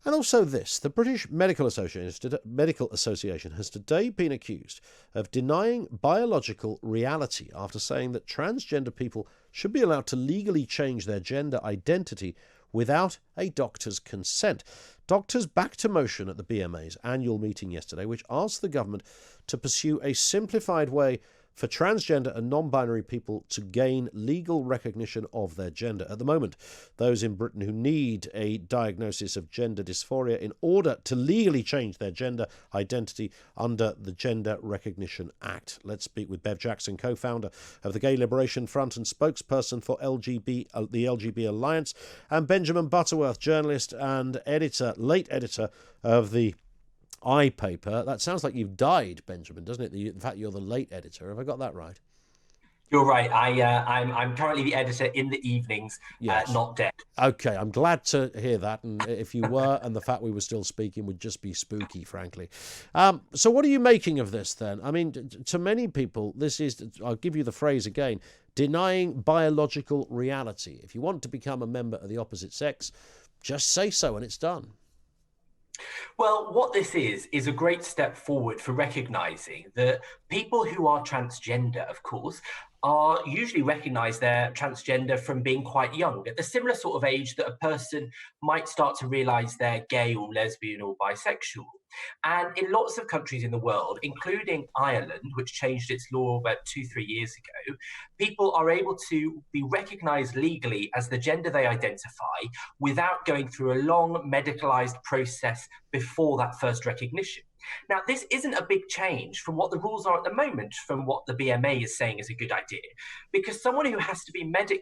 And also this, the British Medical Association has today been accused of denying biological reality after saying that transgender people should be allowed to legally change their gender identity without a doctor's consent. Doctors backed to motion at the BMA's annual meeting yesterday, which asked the government to pursue a simplified way for transgender and non-binary people to gain legal recognition of their gender. At the moment, those in Britain who need a diagnosis of gender dysphoria in order to legally change their gender identity under the Gender Recognition Act. Let's speak with Bev Jackson, co-founder of the Gay Liberation Front and spokesperson for the LGB Alliance, and Benjamin Butterworth, journalist and late editor of the paper. That sounds like you've died, Benjamin, doesn't it? In fact, you're the late editor. Have I got that right? You're right. I'm currently the editor in the evenings, yes. Not dead. Okay, I'm glad to hear that. And if you were, and the fact we were still speaking would just be spooky, frankly. So what are you making of this then? I mean, to many people, this is, I'll give you the phrase again, denying biological reality. If you want to become a member of the opposite sex, just say so and it's done. Well, what this is a great step forward for recognising that people who are transgender, of course, are usually recognise they're transgender from being quite young, at the similar sort of age that a person might start to realise they're gay or lesbian or bisexual. And in lots of countries in the world, including Ireland, which changed its law about 2-3 years ago, people are able to be recognised legally as the gender they identify without going through a long medicalised process before that first recognition. Now, this isn't a big change from what the rules are at the moment, from what the BMA is saying is a good idea, because someone who has to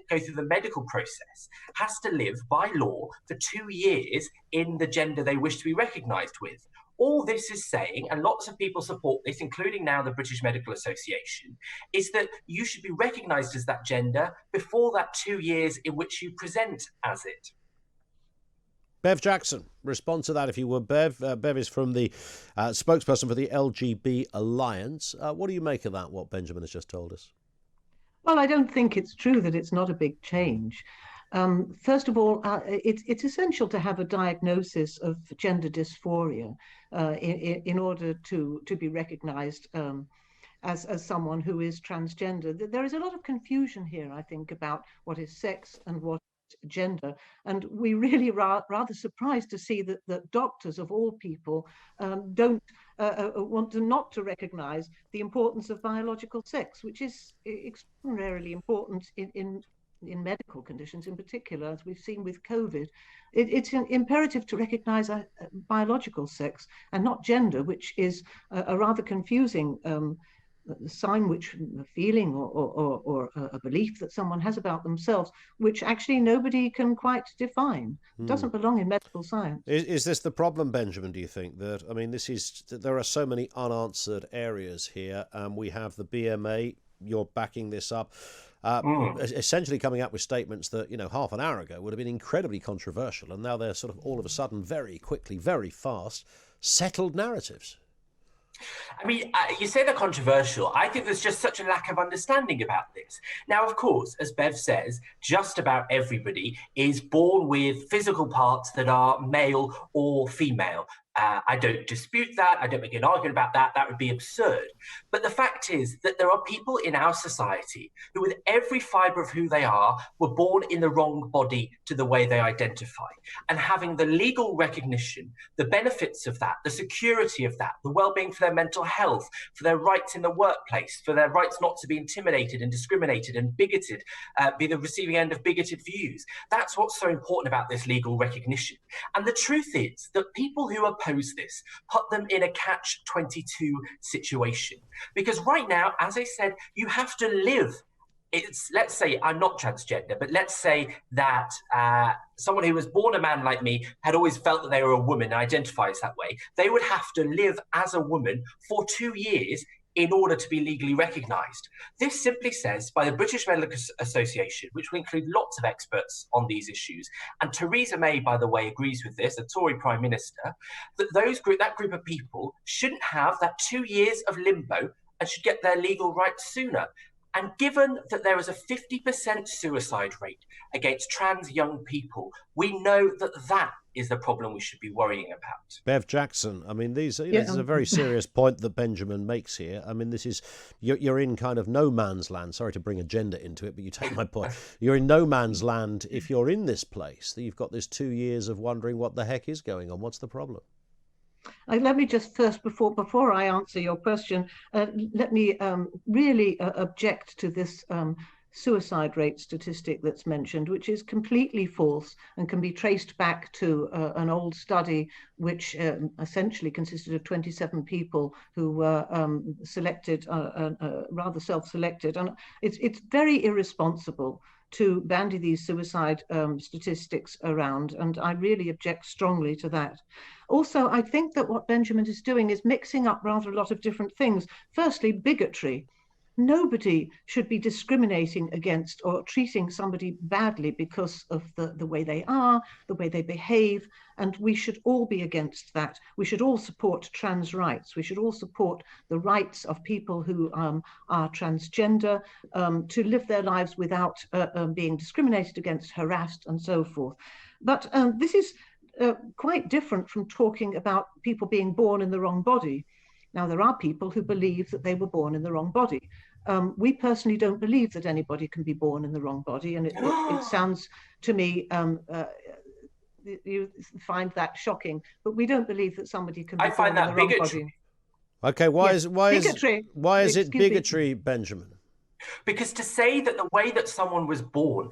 go through the medical process has to live by law for 2 years in the gender they wish to be recognised with. All this is saying, and lots of people support this, including now the British Medical Association, is that you should be recognised as that gender before that 2 years in which you present as it. Bev Jackson, respond to that if you would, Bev. Bev is from the spokesperson for the LGB Alliance. What do you make of that, what Benjamin has just told us? Well, I don't think it's true that it's not a big change. First of all, it's essential to have a diagnosis of gender dysphoria in order to be recognised as someone who is transgender. There is a lot of confusion here, I think, about what is sex and what is gender, and we really rather surprised to see that doctors of all people don't want not to recognise the importance of biological sex, which is extraordinarily important in medical conditions in particular, as we've seen with COVID. It's imperative to recognise a biological sex and not gender, which is a rather confusing sign, which a feeling or a belief that someone has about themselves, which actually nobody can quite define. It doesn't belong in medical science. Is this the problem, Benjamin, do you think? That, I mean, there are so many unanswered areas here. We have the BMA, you're backing this up, essentially coming up with statements that, half an hour ago would have been incredibly controversial, and now they're sort of all of a sudden very quickly, very fast, settled narratives. I mean, you say they're controversial. I think there's just such a lack of understanding about this. Now, of course, as Bev says, just about everybody is born with physical parts that are male or female. I don't dispute that. I don't make an argument about that. That would be absurd. But the fact is that there are people in our society who, with every fibre of who they are, were born in the wrong body to the way they identify. And having the legal recognition, the benefits of that, the security of that, the well-being for their mental health, for their rights in the workplace, for their rights not to be intimidated and discriminated and bigoted, be the receiving end of bigoted views. That's what's so important about this legal recognition. And the truth is that people who oppose this put them in a catch-22 situation. Because right now, as I said, you have to live. Let's say I'm not transgender, but let's say that someone who was born a man like me had always felt that they were a woman and identifies that way. They would have to live as a woman for 2 years in order to be legally recognised. This simply says, by the British Medical Association, which will include lots of experts on these issues, and Theresa May, by the way, agrees with this, a Tory Prime Minister, that that group of people shouldn't have that 2 years of limbo and should get their legal rights sooner. And given that there is a 50% suicide rate against trans young people, we know that that is the problem we should be worrying about. Bev Jackson, I mean, this Yeah. is a very serious point that Benjamin makes here. I mean, this is, you're in kind of no man's land. Sorry to bring agenda into it, but you take my point. You're in no man's land if you're in this place. You've got this 2 years of wondering what the heck is going on. What's the problem? Let me just first, before I answer your question, let me really object to this suicide rate statistic that's mentioned, which is completely false and can be traced back to an old study which essentially consisted of 27 people who were selected, rather self-selected. And it's very irresponsible to bandy these suicide statistics around, and I really object strongly to that. Also, I think that what Benjamin is doing is mixing up rather a lot of different things. Firstly, bigotry. Nobody should be discriminating against or treating somebody badly because of the way they are, the way they behave, and we should all be against that. We should all support trans rights. We should all support the rights of people who are transgender to live their lives without being discriminated against, harassed, and so forth. But this is quite different from talking about people being born in the wrong body. Now, there are people who believe that they were born in the wrong body. We personally don't believe that anybody can be born in the wrong body. And it sounds to me, you find that shocking, but we don't believe that somebody can be born in the wrong body. Okay, why is it bigotry, Benjamin? Because to say that the way that someone was born,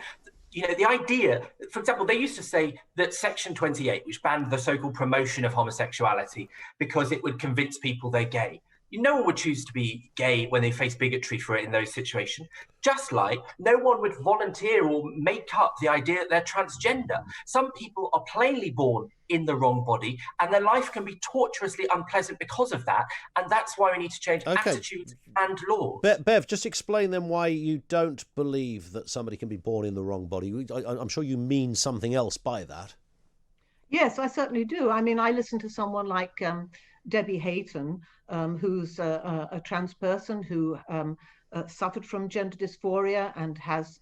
you know, the idea, for example, they used to say that Section 28, which banned the so-called promotion of homosexuality because it would convince people they're gay. No one would choose to be gay when they face bigotry for it in those situations, just like no one would volunteer or make up the idea that they're transgender. Some people are plainly born in the wrong body, and their life can be torturously unpleasant because of that, and that's why we need to change attitudes and laws. Bev, just explain then why you don't believe that somebody can be born in the wrong body. I'm sure you mean something else by that. Yes, I certainly do. I mean, I listen to someone like Debbie Hayton, who's a trans person who suffered from gender dysphoria and has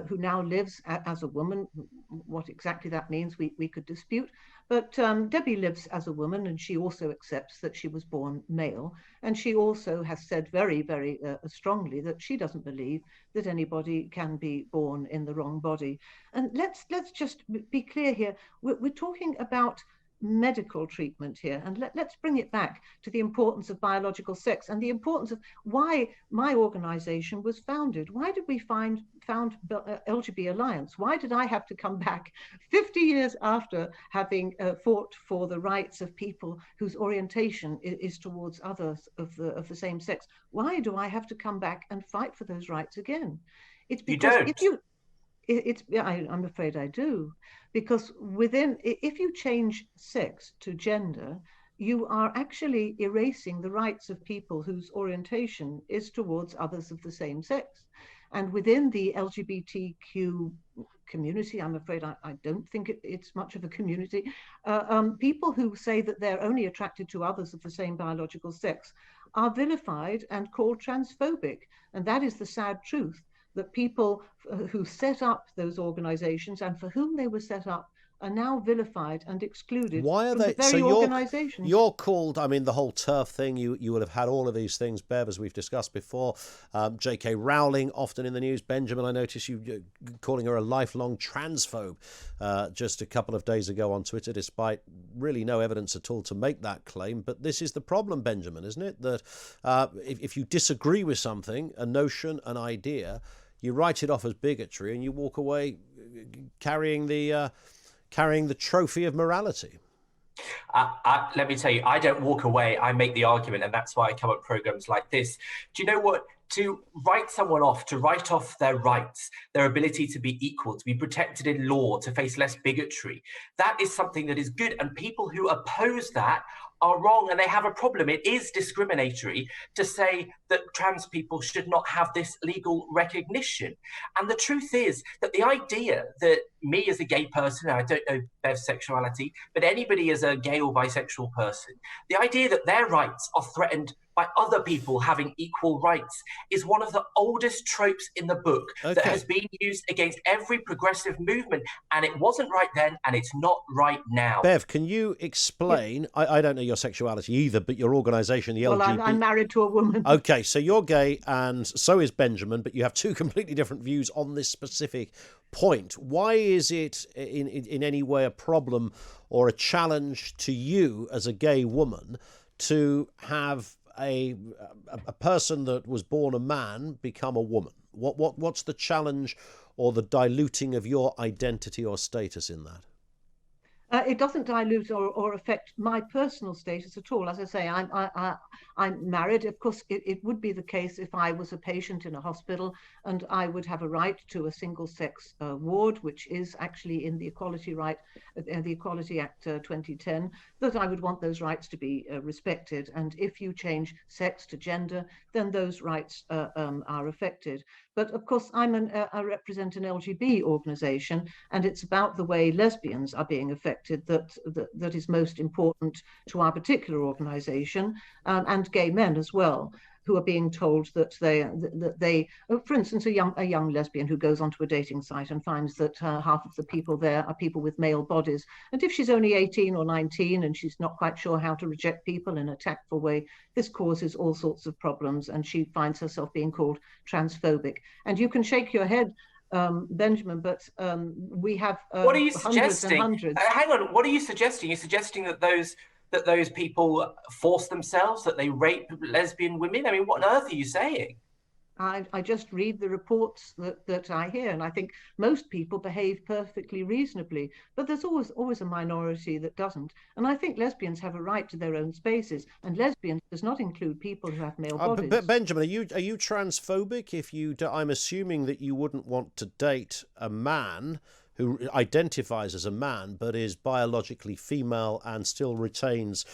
who now lives as a woman. What exactly that means, we could dispute. But Debbie lives as a woman, and she also accepts that she was born male. And she also has said very, very strongly that she doesn't believe that anybody can be born in the wrong body. And let's just be clear here. We're talking about medical treatment here, and let's bring it back to the importance of biological sex and the importance of why my organization was founded. Why did we found LGBT Alliance? Why did I have to come back 50 years after having fought for the rights of people whose orientation is towards others of the same sex? Why do I have to come back and fight for those rights again? It's because I'm afraid I do, because if you change sex to gender, you are actually erasing the rights of people whose orientation is towards others of the same sex. And within the LGBTQ community, I'm afraid I don't think it's much of a community, people who say that they're only attracted to others of the same biological sex are vilified and called transphobic. And that is the sad truth, that people who set up those organizations and for whom they were set up are now vilified and excluded. Why are from they? The very organizations. You're called, I mean, the whole TERF thing, you would have had all of these things, Bev, as we've discussed before. J.K. Rowling, often in the news. Benjamin, I noticed you calling her a lifelong transphobe just a couple of days ago on Twitter, despite really no evidence at all to make that claim. But this is the problem, Benjamin, isn't it? That if you disagree with something, a notion, an idea, you write it off as bigotry and you walk away carrying the trophy of morality. Let me tell you, I don't walk away. I make the argument, and that's why I come up with programs like this. Do you know what? To write someone off, to write off their rights, their ability to be equal, to be protected in law, to face less bigotry, that is something that is good. And people who oppose that are wrong, and they have a problem. It is discriminatory to say that trans people should not have this legal recognition. And the truth is that the idea that me as a gay person, and I don't know Bev's sexuality, but anybody as a gay or bisexual person, the idea that their rights are threatened by other people having equal rights is one of the oldest tropes in the book that has been used against every progressive movement. And it wasn't right then, and it's not right now. Bev, can you explain? I don't know your sexuality either, but your organisation, the LGBT... Well, I'm married to a woman. Okay, so you're gay, and so is Benjamin, but you have two completely different views on this specific point. Why is it in any way a problem or a challenge to you as a gay woman to have a person that was born a man become a woman? What's the challenge or the diluting of your identity or status in that? It doesn't dilute or affect my personal status at all. As I say, I'm married. Of course, it would be the case if I was a patient in a hospital and I would have a right to a single-sex ward, which is actually in the Equality Act 2010, that I would want those rights to be respected. And if you change sex to gender, then those rights are affected. But of course, I represent an LGBT organisation, and it's about the way lesbians are being affected that is most important to our particular organisation, and gay men as well, who are being told that they, for instance, a young lesbian who goes onto a dating site and finds that half of the people there are people with male bodies, and if she's only 18 or 19 and she's not quite sure how to reject people in a tactful way, this causes all sorts of problems, and she finds herself being called transphobic. And you can shake your head, Benjamin, but we have what are you hundreds suggesting? and hundreds. Hang on, what are you suggesting? You're suggesting that those people force themselves, that they rape lesbian women? I mean, what on earth are you saying? I just read the reports that I hear, and I think most people behave perfectly reasonably, but there's always a minority that doesn't. And I think lesbians have a right to their own spaces, and lesbians does not include people who have male bodies. But Benjamin, are you transphobic? I'm assuming that you wouldn't want to date a man who identifies as a man but is biologically female and still retains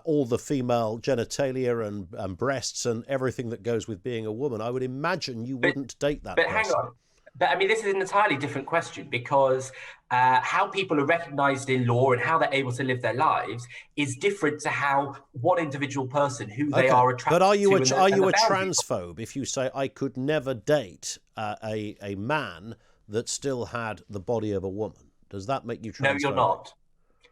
all the female genitalia and breasts and everything that goes with being a woman. I would imagine you wouldn't date that person. Hang on. But I mean, this is an entirely different question, because how people are recognised in law and how they're able to live their lives is different to how one individual person who they are attracted to. But are you a transphobe if you say I could never date a man that still had the body of a woman? Does that make you transphobic? No, you're not.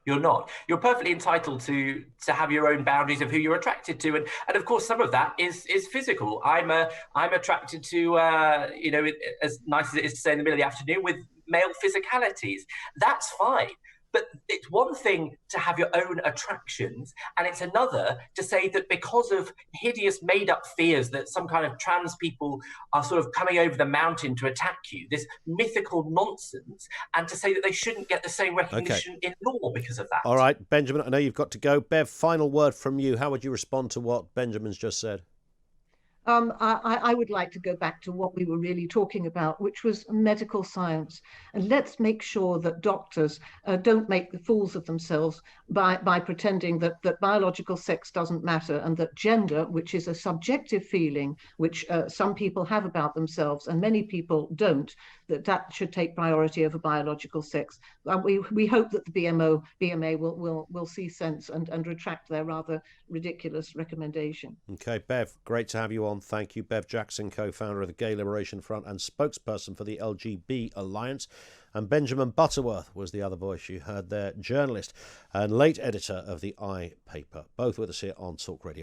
You're not. You're perfectly entitled to have your own boundaries of who you're attracted to, and of course some of that is physical. I'm attracted to as nice as it is to say in the middle of the afternoon, with male physicalities. That's fine. But it's one thing to have your own attractions, and it's another to say that because of hideous made-up fears that some kind of trans people are sort of coming over the mountain to attack you, this mythical nonsense, and to say that they shouldn't get the same recognition in law because of that. All right, Benjamin, I know you've got to go. Bev, final word from you. How would you respond to what Benjamin's just said? I would like to go back to what we were really talking about, which was medical science. And let's make sure that doctors don't make the fools of themselves by pretending that biological sex doesn't matter, and that gender, which is a subjective feeling, which some people have about themselves and many people don't, that should take priority over biological sex. We hope that the BMA will see sense and retract their rather ridiculous recommendation. Okay, Bev, great to have you on. Thank you. Bev Jackson, co-founder of the Gay Liberation Front and spokesperson for the LGBT Alliance. And Benjamin Butterworth was the other voice you heard there, journalist and late editor of the I paper. Both with us here on Talk Radio.